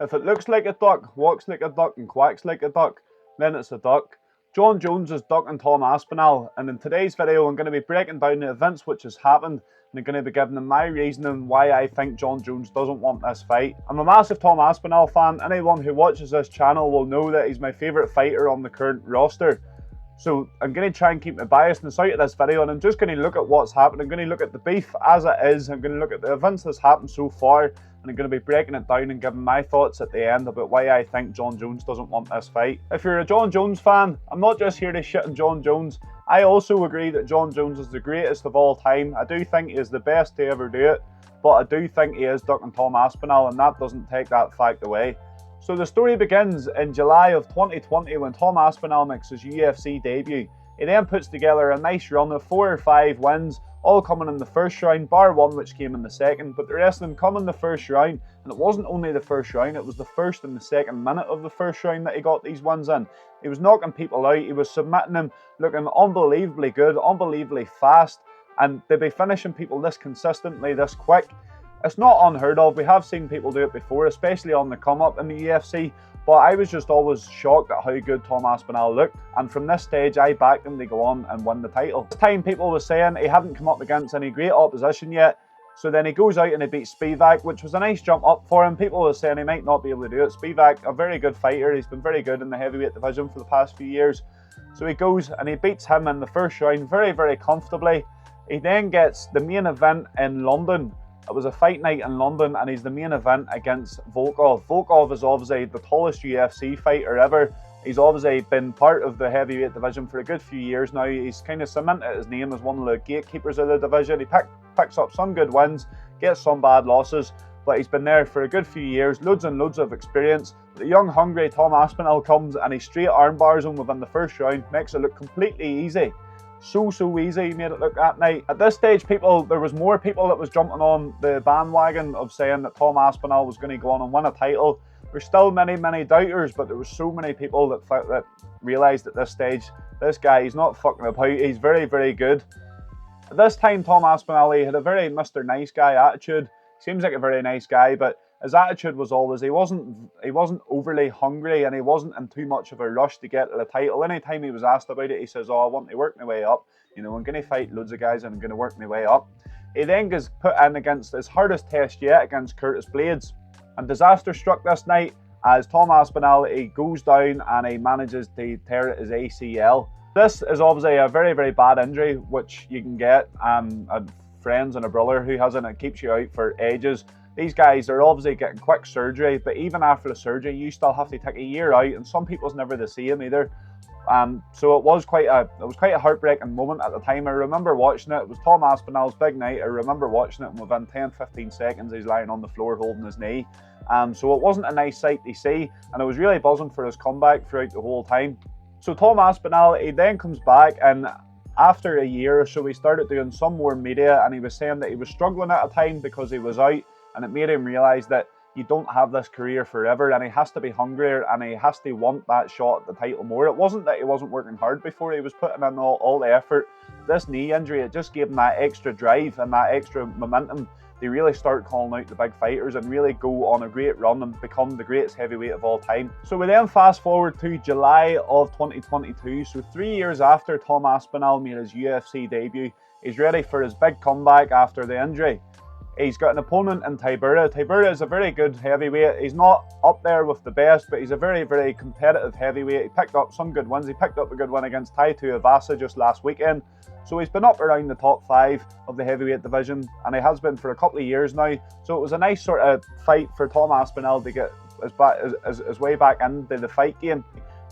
If it looks like a duck, walks like a duck, and quacks like a duck, then it's a duck. Jon Jones is ducking Tom Aspinall, and in today's video I'm going to be breaking down the events which has happened, and I'm going to be giving them my reasoning why I think Jon Jones doesn't want this fight. I'm a massive Tom Aspinall fan. Anyone who watches this channel will know that he's my favourite fighter on the current roster. So I'm going to try and keep my biasness out of this video, and I'm just going to look at what's happened. I'm going to look at the beef as it is. I'm going to look at the events that's happened so far, and I'm going to be breaking it down and giving my thoughts at the end about why I think Jon Jones doesn't want this fight. If you're a Jon Jones fan, I'm not just here to shit on Jon Jones. I also agree that Jon Jones is the greatest of all time. I do think he is the best to ever do it, but I do think he is ducking Tom Aspinall, and that doesn't take that fact away. So the story begins in July of 2020 when Tom Aspinall makes his UFC debut. He then puts together a nice run of 4 or 5 wins, all coming in the first round, bar one which came in the second, but the rest of them come in the first round. And it wasn't only the first round, it was the first and the second minute of the first round that he got these wins in. He was knocking people out, he was submitting them, looking unbelievably good, unbelievably fast, and to be finishing people this consistently, this quick, it's not unheard of. We have seen people do it before, especially on the come up in the UFC, but I was just always shocked at how good Tom Aspinall looked, and from this stage I backed him to go on and win the title. This time people were saying he hadn't come up against any great opposition yet, so then he goes out and he beats Spivak, which was a nice jump up for him. People were saying he might not be able to do it. Spivak, a very good fighter, he's been very good in the heavyweight division for the past few years. So he goes and he beats him in the first round very, very comfortably. He then gets the main event in London. It was a fight night in London, and he's the main event against Volkov. Volkov is obviously the tallest UFC fighter ever. He's obviously been part of the heavyweight division for a good few years now. He's kind of cemented his name as one of the gatekeepers of the division. He picks up some good wins, gets some bad losses, but he's been there for a good few years, loads and loads of experience. The young, hungry Tom Aspinall comes and he straight armbars him within the first round, makes it look completely easy. So easy he made it look that night. At this stage, there was more people that was jumping on the bandwagon of saying that Tom Aspinall was going to go on and win a title. There's still many doubters, but there was so many people that realised at this stage, this guy, he's not fucking about, he's very, very good. At this time, Tom Aspinall, he had a very Mr. Nice Guy attitude. Seems like a very nice guy, but his attitude was always, he wasn't overly hungry, and he wasn't in too much of a rush to get to the title. Anytime he was asked about it, he says, oh, I want to work my way up. You know, I'm going to fight loads of guys and I'm going to work my way up. He then gets put in against his hardest test yet, against Curtis Blades. And disaster struck this night as Tom Aspinall, he goes down and he manages to tear his ACL. This is obviously a very, very bad injury, which you can get. Friends and a brother who has it, and it keeps you out for ages. These guys are obviously getting quick surgery, but even after the surgery, you still have to take a year out, and some people's never the same either. So it was quite a heartbreaking moment at the time. I remember watching it. It was Tom Aspinall's big night. I remember watching it, and within 10-15 seconds, he's lying on the floor holding his knee. So it wasn't a nice sight to see, and I was really buzzing for his comeback throughout the whole time. So Tom Aspinall, he then comes back, and after a year or so, he started doing some more media, and he was saying that he was struggling at a time because he was out, and it made him realise that you don't have this career forever, and he has to be hungrier, and he has to want that shot at the title more. It wasn't that he wasn't working hard before, he was putting in all the effort. This knee injury, it just gave him that extra drive and that extra momentum to really start calling out the big fighters and really go on a great run and become the greatest heavyweight of all time. So we then fast forward to July of 2022, so 3 years after Tom Aspinall made his UFC debut. He's ready for his big comeback after the injury. He's got an opponent in Tybura. Tybura is a very good heavyweight. He's not up there with the best, but he's a very, very competitive heavyweight. He picked up some good wins. He picked up a good win against Taito Avasa just last weekend. So he's been up around the top 5 of the heavyweight division, and he has been for a couple of years now. So it was a nice sort of fight for Tom Aspinall to get his way back into the fight game.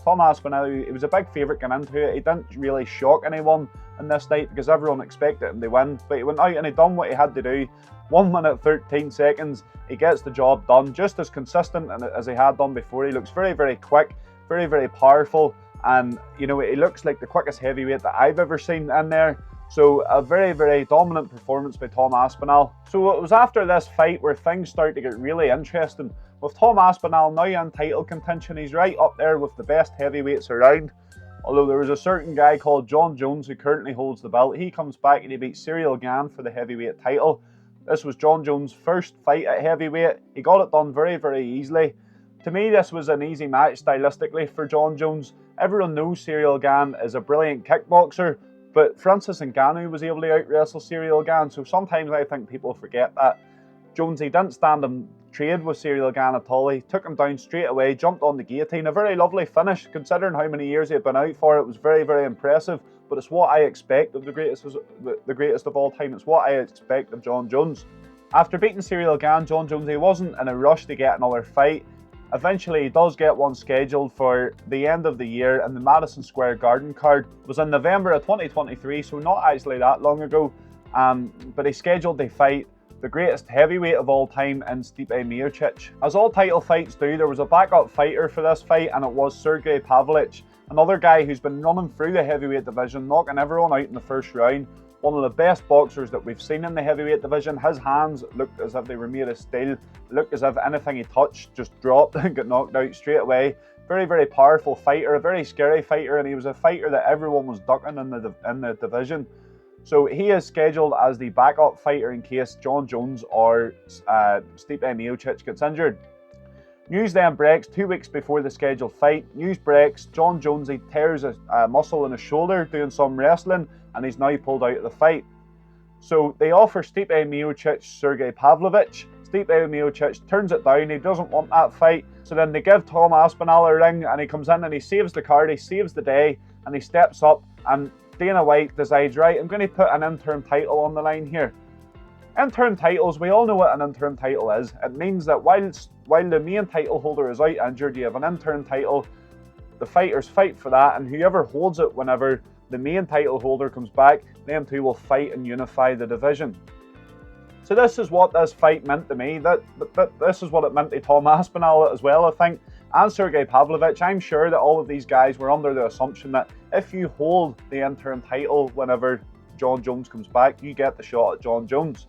Tom Aspinall, he was a big favourite going into it. He didn't really shock anyone in this night because everyone expected him to win. But he went out and he done what he had to do. 1 minute 13 seconds, he gets the job done, just as consistent as he had done before. He looks very, very quick, very, very powerful, and you know, he looks like the quickest heavyweight that I've ever seen in there. So a very, very dominant performance by Tom Aspinall. So it was after this fight where things started to get really interesting. With Tom Aspinall now in title contention, he's right up there with the best heavyweights around. Although there was a certain guy called Jon Jones who currently holds the belt. He comes back and he beats Cyril Gane for the heavyweight title. This was Jon Jones' first fight at heavyweight. He got it done very, very easily. To me, this was an easy match stylistically for Jon Jones. Everyone knows Ciryl Gane is a brilliant kickboxer, but Francis Ngannou was able to out-wrestle Ciryl Gane, so sometimes I think people forget that. Jonesy didn't stand and trade with Ciryl Gane at all. He took him down straight away, jumped on the guillotine. A very lovely finish, considering how many years he had been out for. It was very, very impressive, but it's what I expect of the greatest of all time. It's what I expect of Jon Jones. After beating Ciryl Gane, Jon Jones, he wasn't in a rush to get another fight. Eventually, he does get one scheduled for the end of the year, and the Madison Square Garden card was in November of 2023, so not actually that long ago. But he scheduled the fight the greatest heavyweight of all time in Stipe Miocic. As all title fights do, there was a backup fighter for this fight, and it was Sergey Pavlovich, another guy who's been running through the heavyweight division, knocking everyone out in the first round. One of the best boxers that we've seen in the heavyweight division. His hands looked as if they were made of steel, looked as if anything he touched just dropped and got knocked out straight away. Very, very powerful fighter, a very scary fighter, and he was a fighter that everyone was ducking in the division. So he is scheduled as the backup fighter in case Jon Jones or Stipe Miocic gets injured. News then breaks 2 weeks before the scheduled fight. News breaks Jon Jones, he tears a muscle in his shoulder doing some wrestling, and he's now pulled out of the fight. So they offer Stipe Miocic Sergey Pavlovich. Stipe Miocic turns it down, he doesn't want that fight. So then they give Tom Aspinall a ring, and he comes in and he saves the card, he saves the day, and he steps up, and Dana White decides, right, I'm going to put an interim title on the line here. Interim titles, we all know what an interim title is. It means that while the main title holder is out injured, you have an interim title, the fighters fight for that, and whoever holds it whenever the main title holder comes back, them two will fight and unify the division. So this is what this fight meant to me. This is what it meant to Tom Aspinall as well, I think, and Sergey Pavlovich. I'm sure that all of these guys were under the assumption that if you hold the interim title whenever Jon Jones comes back, you get the shot at Jon Jones.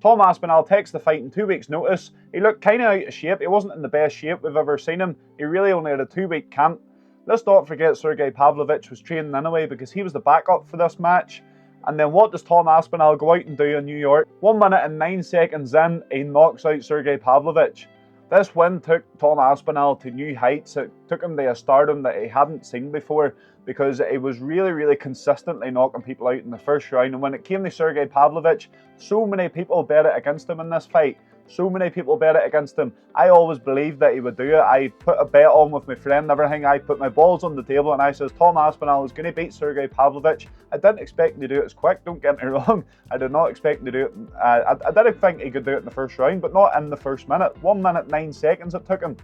Tom Aspinall takes the fight in 2 weeks' notice. He looked kind of out of shape. He wasn't in the best shape we've ever seen him. He really only had a 2-week camp. Let's not forget Sergey Pavlovich was training anyway because he was the backup for this match. And then what does Tom Aspinall go out and do in New York? 1 minute and 9 seconds in, he knocks out Sergey Pavlovich. This win took Tom Aspinall to new heights. It took him to a stardom that he hadn't seen before because he was really, really consistently knocking people out in the first round. And when it came to Sergey Pavlovich, so many people bet it against him in this fight. So many people bet it against him. I always believed that he would do it. I put a bet on with my friend and everything. I put my balls on the table and I says, Tom Aspinall is going to beat Sergey Pavlovich. I didn't expect him to do it as quick, don't get me wrong. I did not expect him to do it. I didn't think he could do it in the first round, but not in the first minute. 1 minute 9 seconds it took him.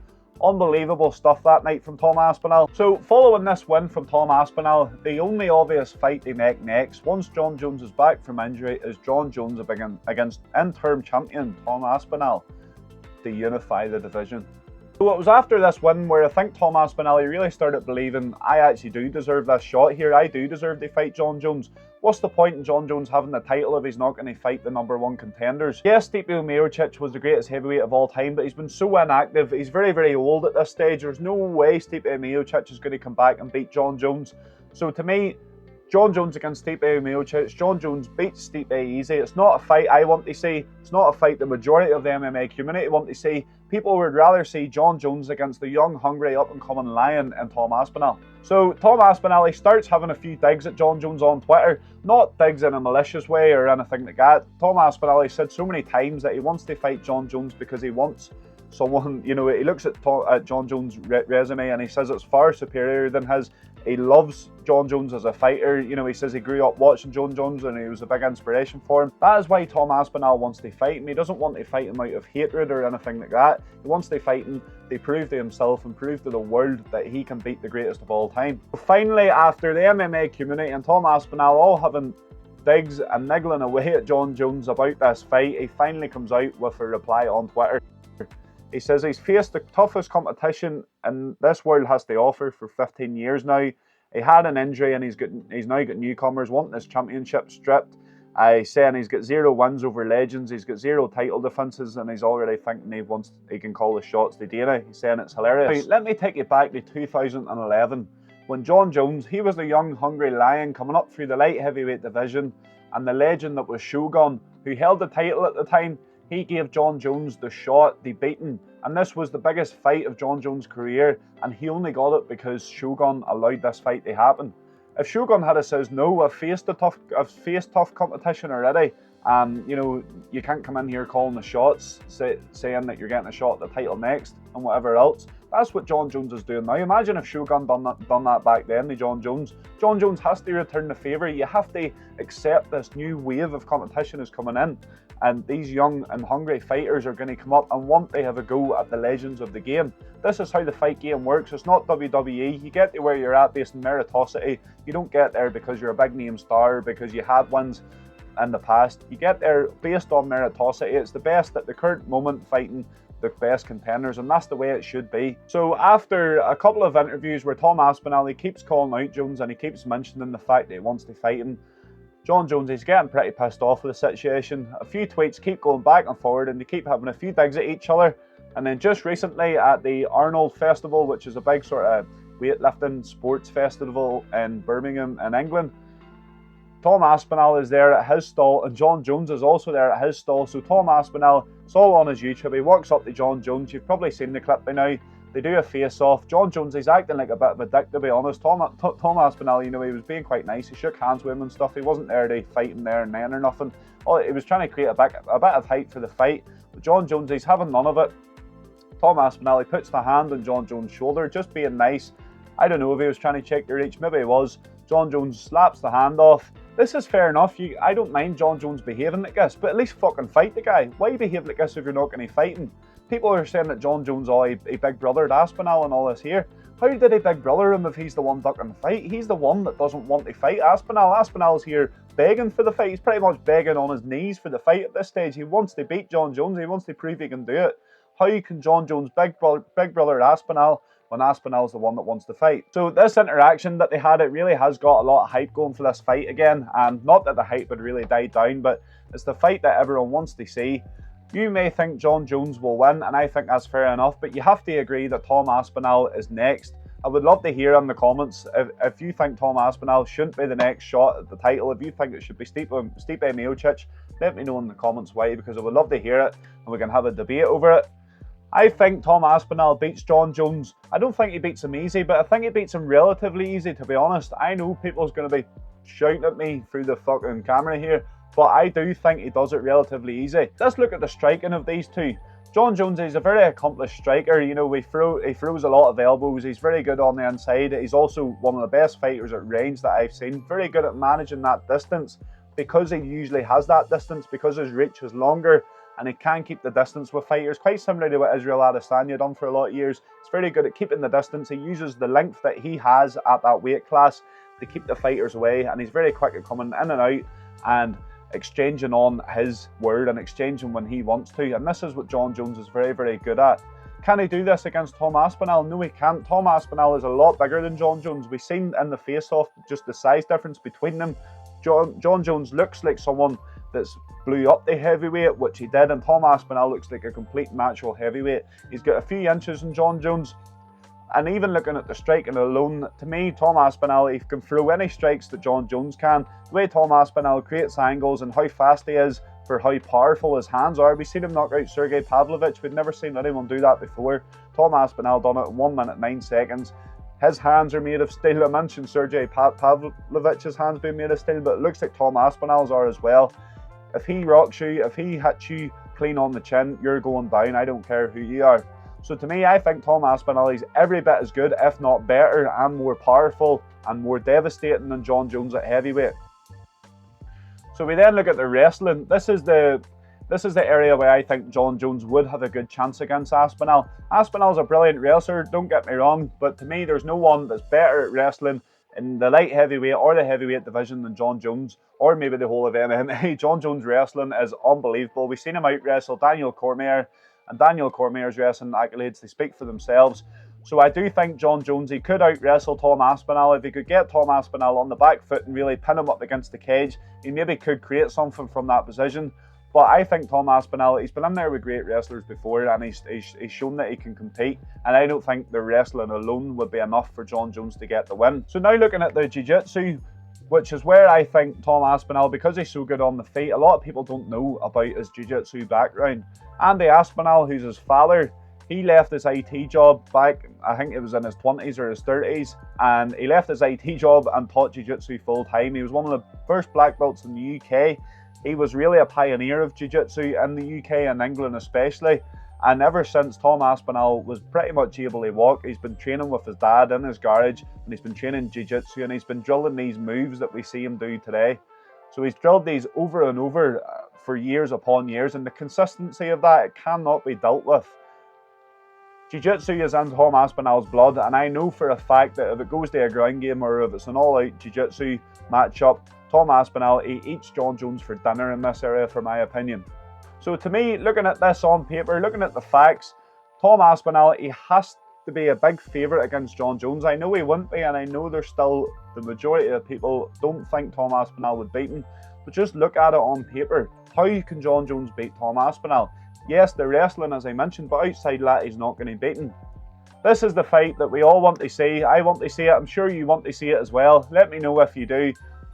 Unbelievable stuff that night from Tom Aspinall. So following this win from Tom Aspinall, the only obvious fight they make next, once Jon Jones is back from injury, is Jon Jones against interim champion Tom Aspinall to unify the division. So it was after this win where I think Tom Aspinall really started believing, I actually do deserve this shot here, I do deserve to fight Jon Jones. What's the point in Jon Jones having the title if he's not going to fight the #1 contenders? Yes, Stipe Miocic was the greatest heavyweight of all time, but he's been so inactive. He's very, very old at this stage. There's no way Stipe Miocic is going to come back and beat Jon Jones. So to me, Jon Jones against Stipe Miocic, Jon Jones beats Stipe easy. It's not a fight I want to see. It's not a fight the majority of the MMA community want to see. People would rather see Jon Jones against the young, hungry, up-and-coming lion and Tom Aspinall. So Tom Aspinall, he starts having a few digs at Jon Jones on Twitter. Not digs in a malicious way or anything like that. Tom Aspinall, he said so many times that he wants to fight Jon Jones because he wants someone, you know, he looks at Jon Jones' resume and he says it's far superior than his. He loves Jon Jones as a fighter. You know, he says he grew up watching Jon Jones and he was a big inspiration for him. That is why Tom Aspinall wants to fight him. He doesn't want to fight him out of hatred or anything like that. He wants to fight him to prove to himself and prove to the world that he can beat the greatest of all time. Finally, after the MMA community and Tom Aspinall all having digs and niggling away at Jon Jones about this fight, he finally comes out with a reply on Twitter. He says he's faced the toughest competition and this world has to offer for 15 years now. He had an injury and he's now got newcomers wanting his championship stripped. He's saying he's got 0 wins over legends, he's got 0 title defences, and he's already thinking he can call the shots to Dana. He's saying it's hilarious. Now, let me take you back to 2011 when Jon Jones, he was the young hungry lion coming up through the light heavyweight division, and the legend that was Shogun, who held the title at the time, he gave Jon Jones the shot, the beating, And this was the biggest fight of Jon Jones' career, and he only got it because Shogun allowed this fight to happen. If Shogun had says no, I've faced tough competition already. You know, you can't come in here calling the shots, saying that you're getting a shot at the title next and whatever else. That's what Jon Jones is doing now. Imagine if Shogun done that back then to Jon Jones. Jon Jones has to return the favour. You have to accept this new wave of competition is coming in, and these young and hungry fighters are going to come up and want to have a go at the legends of the game. This is how the fight game works. It's not WWE. You get to where you're at based on meritocracy. You don't get there because you're a big name star, because you had wins in the past. You get there based on meritocracy. It's the best at the current moment fighting the best contenders, and that's the way it should be. So after a couple of interviews where Tom Aspinall, he keeps calling out Jones and he keeps mentioning the fact that he wants to fight him, Jon Jones is getting pretty pissed off with the situation. A few tweets keep going back and forward, and they keep having a few digs at each other. And then just recently at the Arnold Festival, which is a big sort of weightlifting sports festival in Birmingham in England, Tom Aspinall is there at his stall, and Jon Jones is also there at his stall. So Tom Aspinall, it's all on his YouTube, he walks up to Jon Jones. You've probably seen the clip by now. They do a face-off. Jon Jones, he's acting like a bit of a dick, to be honest. Tom Aspinall, you know, he was being quite nice. He shook hands with him and stuff. He wasn't there to fight him there and then or nothing. He was trying to create a bit of hype for the fight. But Jon Jones, he's having none of it. Tom Aspinall, he puts the hand on Jon Jones' shoulder, just being nice. I don't know if he was trying to check the reach. Maybe he was. Jon Jones slaps the hand off. This is fair enough. I don't mind Jon Jones behaving like this, but at least fucking fight the guy. Why behave like this if you're not going to fight him? People are saying that Jon Jones, he big brothered Aspinall and all this here. How did he big brother him if he's the one ducking the fight? He's the one that doesn't want to fight Aspinall. Aspinall's here begging for the fight. He's pretty much begging on his knees for the fight at this stage. He wants to beat Jon Jones. He wants to prove he can do it. How can Jon Jones big brother Aspinall when Aspinall's the one that wants to fight? So this interaction that they had, it really has got a lot of hype going for this fight again. And not that the hype would really die down, but it's the fight that everyone wants to see. You may think Jon Jones will win, and I think that's fair enough, but you have to agree that Tom Aspinall is next. I would love to hear in the comments if you think Tom Aspinall shouldn't be the next shot at the title, if you think it should be Stipe Miocic, let me know in the comments why, because I would love to hear it, and we can have a debate over it. I think Tom Aspinall beats Jon Jones. I don't think he beats him easy, but I think he beats him relatively easy, to be honest. I know people's going to be shouting at me through the fucking camera here, but I do think he does it relatively easy. Let's look at the striking of these two. Jon Jones is a very accomplished striker. You know, he throws a lot of elbows. He's very good on the inside. He's also one of the best fighters at range that I've seen. Very good at managing that distance, because he usually has that distance, because his reach is longer and he can keep the distance with fighters, quite similar to what Israel Adesanya done for a lot of years. He's very good at keeping the distance. He uses the length that he has at that weight class to keep the fighters away, and he's very quick at coming in and out and exchanging on his word and exchanging when he wants to, and this is what Jon Jones is very, very good at. Can he do this against Tom Aspinall? No, he can't. Tom Aspinall is a lot bigger than Jon Jones. We've seen in the face-off just the size difference between them. Jon Jones looks like someone that's blew up the heavyweight, which he did, and Tom Aspinall looks like a complete natural heavyweight. He's got a few inches in Jon Jones. And even looking at the striking alone, to me, Tom Aspinall, he can throw any strikes that Jon Jones can. The way Tom Aspinall creates angles and how fast he is for how powerful his hands are. We've seen him knock out Sergey Pavlovich. We've never seen anyone do that before. Tom Aspinall done it in 1 minute 9 seconds. His hands are made of steel. I mentioned Sergey Pavlovich's hands being made of steel, but it looks like Tom Aspinall's are as well. If he rocks you, if he hits you clean on the chin, you're going down. I don't care who you are. So to me, I think Tom Aspinall is every bit as good, if not better, and more powerful and more devastating than Jon Jones at heavyweight. So we then look at the wrestling. This is the area where I think Jon Jones would have a good chance against Aspinall. Aspinall's a brilliant wrestler, don't get me wrong, but to me, there's no one that's better at wrestling in the light heavyweight or the heavyweight division than Jon Jones, or maybe the whole of MMA. Jon Jones wrestling is unbelievable. We've seen him out wrestle Daniel Cormier, and Daniel Cormier's wrestling accolades, they speak for themselves. So I do think Jon Jones, he could out wrestle Tom Aspinall. If he could get Tom Aspinall on the back foot and really pin him up against the cage, he maybe could create something from that position. But I think Tom Aspinall, he's been in there with great wrestlers before, and he's shown that he can compete. And I don't think the wrestling alone would be enough for Jon Jones to get the win. So now looking at the jiu-jitsu, which is where I think Tom Aspinall, because he's so good on the feet, a lot of people don't know about his jiu-jitsu background. Andy Aspinall, who's his father, He left his IT job back, I think it was in his 20s or his 30s, and he left his IT job and taught Jiu-Jitsu full time. He was one of the first black belts in the UK. He was really a pioneer of Jiu-Jitsu in the UK and England especially. And ever since, Tom Aspinall was pretty much able to walk. He's been training with his dad in his garage, and he's been training Jiu-Jitsu, and he's been drilling these moves that we see him do today. So he's drilled these over and over for years upon years, and the consistency of that, it cannot be dealt with. Jiu-Jitsu is in Tom Aspinall's blood, and I know for a fact that if it goes to a ground game or if it's an all-out Jiu-Jitsu matchup, Tom Aspinall, he eats Jon Jones for dinner in this area, for my opinion. So to me, looking at this on paper, looking at the facts, Tom Aspinall, he has to be a big favourite against Jon Jones. I know he wouldn't be, and I know there's still the majority of people don't think Tom Aspinall would beat him, but just look at it on paper. How can Jon Jones beat Tom Aspinall? Yes, they're wrestling, as I mentioned, but outside that, he's not going to beat him. This is the fight that we all want to see. I want to see it. I'm sure you want to see it as well. Let me know if you do.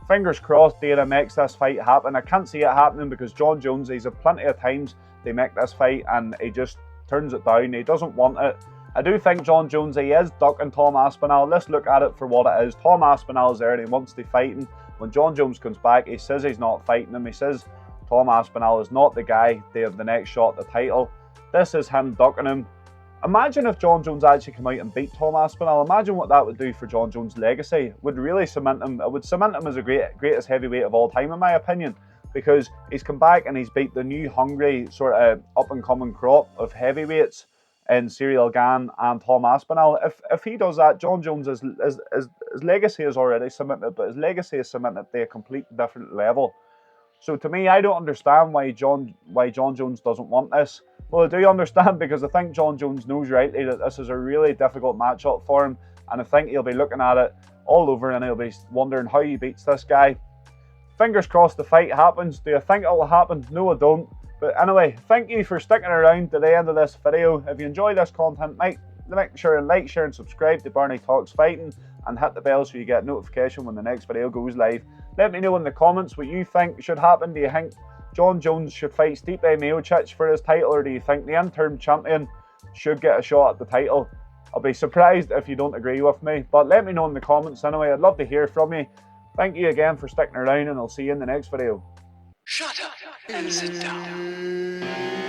Fingers crossed Dana makes this fight happen. I can't see it happening because Jon Jones, he's had plenty of times they make this fight and he just turns it down. He doesn't want it. I do think Jon Jones, he is ducking Tom Aspinall. Let's look at it for what it is. Tom Aspinall is there and he wants to fight him. When Jon Jones comes back, he says he's not fighting him. He says Tom Aspinall is not the guy to have the next shot at the title. This is him ducking him. Imagine if Jon Jones actually came out and beat Tom Aspinall. Imagine what that would do for Jon Jones' legacy. It would really cement him. It would cement him as the greatest heavyweight of all time, in my opinion, because he's come back and he's beat the new hungry sort of up-and-coming crop of heavyweights in Ciryl Gane and Tom Aspinall. If he does that, Jon Jones' his legacy is already cemented, but his legacy is cemented to a complete different level. So to me, I don't understand why Jon Jones doesn't want this. Well, I do understand because I think Jon Jones knows rightly that this is a really difficult matchup for him, and I think he'll be looking at it all over and he'll be wondering how he beats this guy. Fingers crossed the fight happens. Do I think it'll happen? No, I don't. But anyway, thank you for sticking around to the end of this video. If you enjoy this content, make sure and like, share and subscribe to Barney Talks Fighting and hit the bell so you get notification when the next video goes live. Let me know in the comments what you think should happen. Do you think Jon Jones should fight Stipe Miocic for his title, or do you think the interim champion should get a shot at the title? I'll be surprised if you don't agree with me, but let me know in the comments anyway. I'd love to hear from you. Thank you again for sticking around, and I'll see you in the next video. Shut up and sit down.